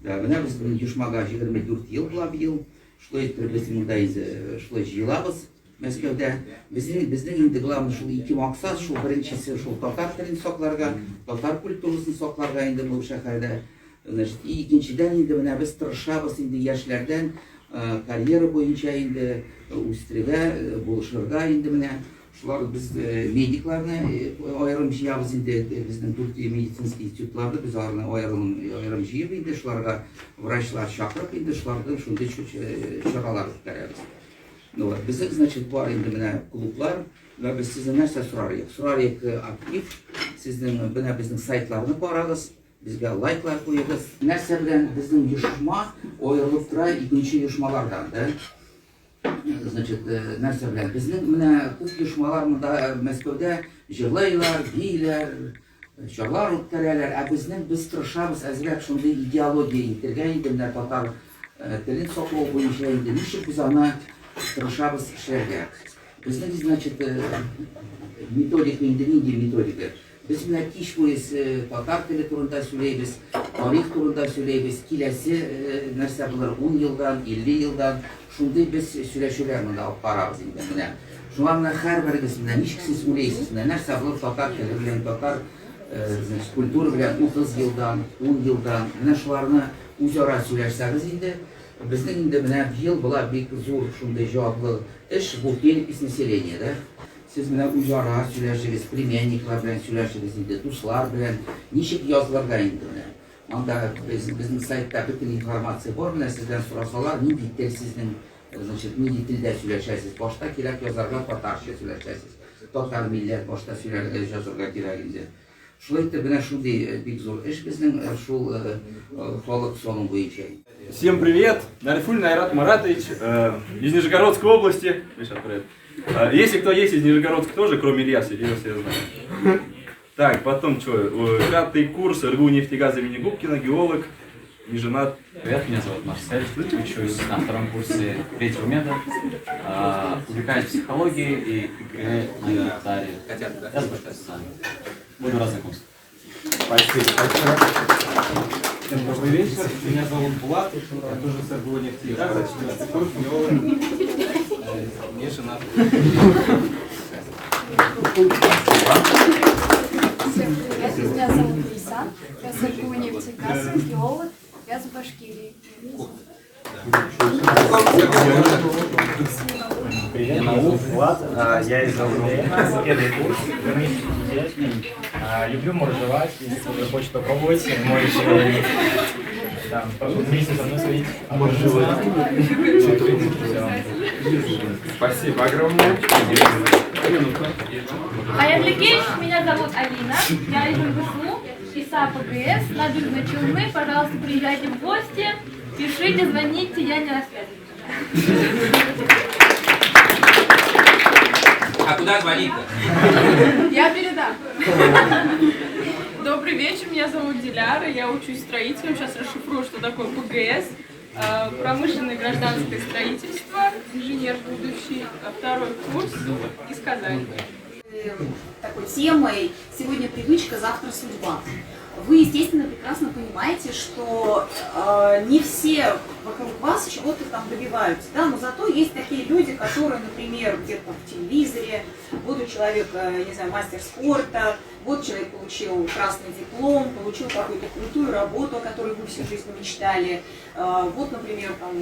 Менә без оешмага 24 ел була быел. Шулай итеп без монда шулай җыелабыз Мәскәүдә. Безнең инде главный шул ике максат, шул беренчесе шул татар телен сакларга, татар культурасын сакларга инде бу шәһәрдә. Значит, икенчедән инде менә без тырышабыз инде яшьләрдән карьера буенча инде үстерергә, булышырга инде менә. Шулар biz медикларны аерым җыябыз инде, безнең Төркия медицинский институтларда без аларны аерым җыеп инде, шуларга врачлар чакырып инде, шулардан шундый чаралар үткәрәбез. Ну, безнең, значит, бар инде менә клублар, ва без сезнең нәрсә сорарык актив, сезнең менә безнең сайтларны карагыз, безгә лайклар куегыз. Нәрсә белән безнең оешма аерылып тора икенче оешмалардан, да? Значит, нәрсә белән безнең менә күп оешмалар монда Мәскәүдә җырлыйлар, бийләр, чарлар үткәрәләр, ә без тырышабыз әзрәк шундый идеология итәргә инде менә татар телен саклау буенча инде ничек без аны тырышабыз эшләргә. Безнең, значит, методика инде нинди методика. Без менә кич буе татар теле турында сөйләйбез, тарих турында сөйләйбез, киләсе нәрсә булыр 10 елдан, 50 елдан шундый без сөйләшүләр монда алып барабыз инде менә. Шуңа менә һәрберегез менә ничек сез уйлыйсыз, нәрсә булыр татар теле белән, татар культура белән 30 елдан, 10 елдан, менә шуларны үзара сөйләшсәгез инде, безнең инде менә ел була бик зур шундый җаваплы эш, бу перепись населения, да? Siz менә үзара сөйләшегез, племянниклар белән сөйләшегез инде, дуслар белән, ничек язылырга инде менә. Анда безнең сайтта бөтен информация бар, менә сездән сорасалар, нинди тел сезнең, значит, нинди телдә сөйләшәсез. Башта кирәк язарга татарча сөйләшәсез. Татар милләт башта сөйләргә язарга кирәк инде. Шулай итеп менә шундый бик зур эш безнең шул халык саны буенча. Всем привет! Нарифуль Айрат Маратович из Нижегородской области. Если кто есть из Нижегородска тоже, кроме Ильяса, Ильяса я знаю. Так, потом что? 5-й курс РГУ нефтегаз имени Губкина, геолог, не женат. Привет, меня зовут Марсель, учусь на 2-м курсе 3-го меда, увлекаюсь психологией и игрой на гитаре. Я запускаю сами. Буду рад знакомству. Спасибо. Всем добрый вечер. Меня зовут Булат, я тоже с РГУ нефтегаза, 14-й курс, геолог, не женат. Всем привет, меня зовут Лиса, я с РГУ нефтегаза, геолог, я с Башкирии. Привет, меня зовут Влад, я из Алжира, первый курс, люблю моржевать, если кто-то хочет попробовать, можете вместе со мной сходить. Моржевать. Спасибо огромное. Аятлекевич, меня зовут Алина, я из МГСУ, ИСА ПГС, Набережные Челны. Пожалуйста, приезжайте в гости, пишите, звоните, я не рассказываю. А куда звонить-то? Я передам. Добрый вечер, меня зовут Диляра, я учусь строителем, сейчас расшифрую, что такое ПГС. Промышленное и гражданское строительство, инженер будущий, 2-й курс из Казани. Такой темой сегодня привычка, завтра судьба. Вы, естественно, прекрасно понимаете, что не все вокруг вас чего-то там добиваются, да? Но зато есть такие люди, которые, например, где-то в телевизоре, вот у человека, не знаю, мастер спорта, вот человек получил красный диплом, получил какую-то крутую работу, о которой вы всю жизнь мечтали. Вот, например, там,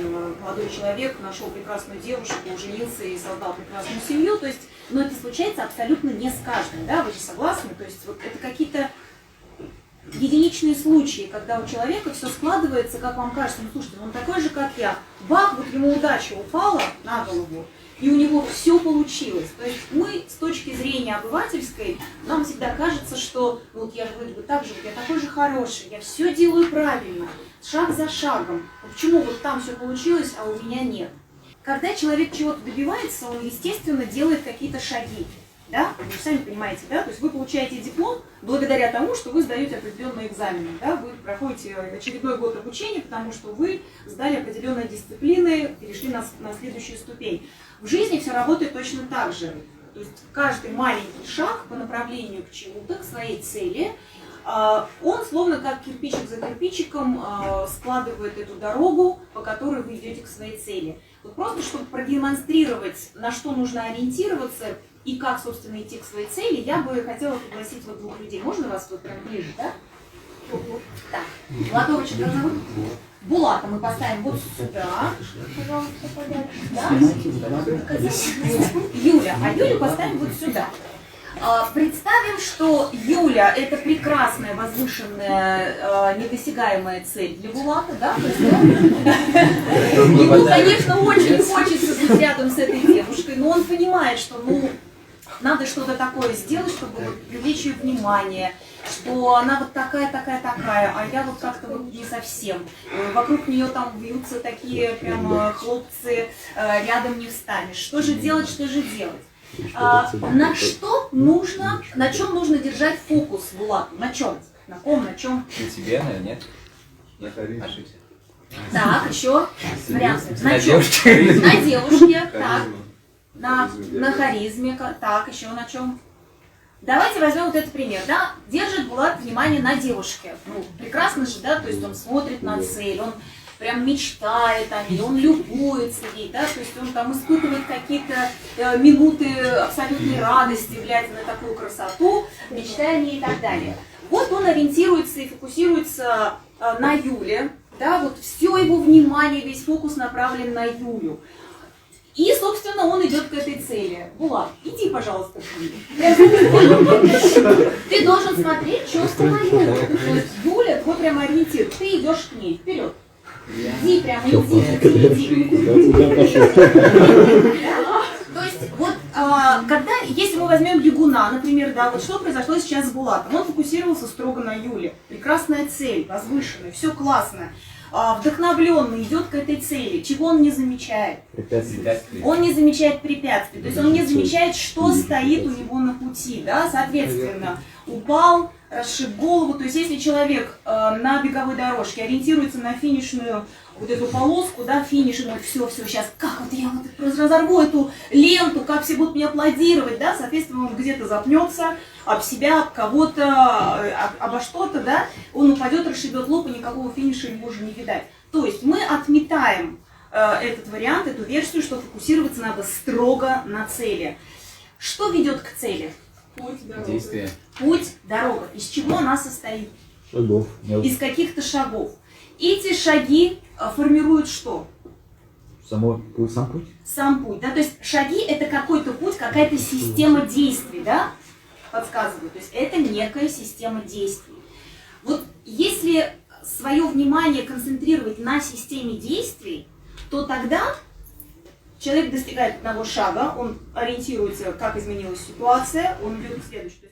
молодой человек нашел прекрасную девушку, женился и создал прекрасную семью. То есть, но это случается абсолютно не с каждым, да? Вы же согласны? То есть, вот это какие-то единичные случаи, когда у человека все складывается, как вам кажется, ну слушайте, он такой же, как я. Бах, вот ему удача упала на голову, и у него все получилось. То есть мы с точки зрения обывательской, нам всегда кажется, что вот я же вроде бы так же, вот я такой же хороший, я все делаю правильно, шаг за шагом. Но почему вот там все получилось, а у меня нет? Когда человек чего-то добивается, он, естественно, делает какие-то шаги. Да? Вы сами понимаете, да? То есть вы получаете диплом благодаря тому, что вы сдаете определенные экзамены, да? Вы проходите очередной год обучения, потому что вы сдали определенные дисциплины, перешли на следующую ступень. В жизни все работает точно так же. То есть каждый маленький шаг по направлению к чему-то, к своей цели, Он словно как кирпичик за кирпичиком складывает эту дорогу, по которой вы идете к своей цели. Вот просто чтобы продемонстрировать, на что нужно ориентироваться и как, собственно, идти к своей цели, я бы хотела пригласить вот двух людей. Можно вас тут прям ближе, да? Так, Владовича как зовут? Булата мы поставим вот сюда. Пожалуйста, подальше. Да? Юля, а Юлю поставим вот сюда. Представим, что Юля – это прекрасная, возвышенная, недосягаемая цель для Булата, да? Ему, конечно, очень хочется быть рядом с этой девушкой, но он понимает, что, надо что-то такое сделать, чтобы привлечь ее внимание, что она вот такая, а я вот как-то вот не совсем. Вокруг нее там вьются такие прям хлопцы, рядом не встанешь. Что же делать, на что нужно, на чем нужно держать фокус Булату? На чем? На ком, на чем? На тебе, наверное, нет? Нет, ошибся. Так, еще варианты. На чем? девушке. На девушке, так. На харизме, так, еще на чем? Давайте возьмем вот этот пример, да? Держит Булат внимание на девушке. Прекрасно же, да? То есть он смотрит на цель, он прям мечтает о ней, он любуется ей, да, то есть он там испытывает какие-то минуты абсолютной радости, глядя на такую красоту, мечтая о ней и так далее. Вот он ориентируется и фокусируется на Юле, да, вот все его внимание, весь фокус направлен на Юлю. И, собственно, он идет к этой цели. Булат, иди, пожалуйста, к ней. Ты должен смотреть четко на Юлю. То есть Юля твой прям ориентир, ты идешь к ней, вперед. Иди прямо, иди. То есть, вот, если мы возьмем бегуна, например, да, вот что произошло сейчас с Булатом, он фокусировался строго на Юле. Прекрасная цель, возвышенная, все классно. Вдохновленный идет к этой цели. Чего он не замечает? Он не замечает препятствий, то есть он не замечает, что стоит у него на пути, да, соответственно, упал, расшиб голову, то есть если человек на беговой дорожке ориентируется на финишную вот эту полоску, да, финиш, и думает, все, сейчас, как вот я вот разорву эту ленту, как все будут мне аплодировать, да, соответственно, он где-то запнется об себя, об кого-то, обо что-то, да, он упадет, расшибет лоб, и никакого финиша ему уже не видать. То есть мы отметаем этот вариант, эту версию, что фокусироваться надо строго на цели. Что ведет к цели? Путь, дорога. Действие. Путь, дорога. Из чего она состоит? Шагов. Из каких-то шагов. Эти шаги формируют что? Сам путь. Сам путь, да, то есть шаги это какой-то путь, какая-то система действий, да, подсказываю, то есть это некая система действий. Вот если свое внимание концентрировать на системе действий, то тогда человек достигает одного шага, он ориентируется, как изменилась ситуация, он идет к следующему.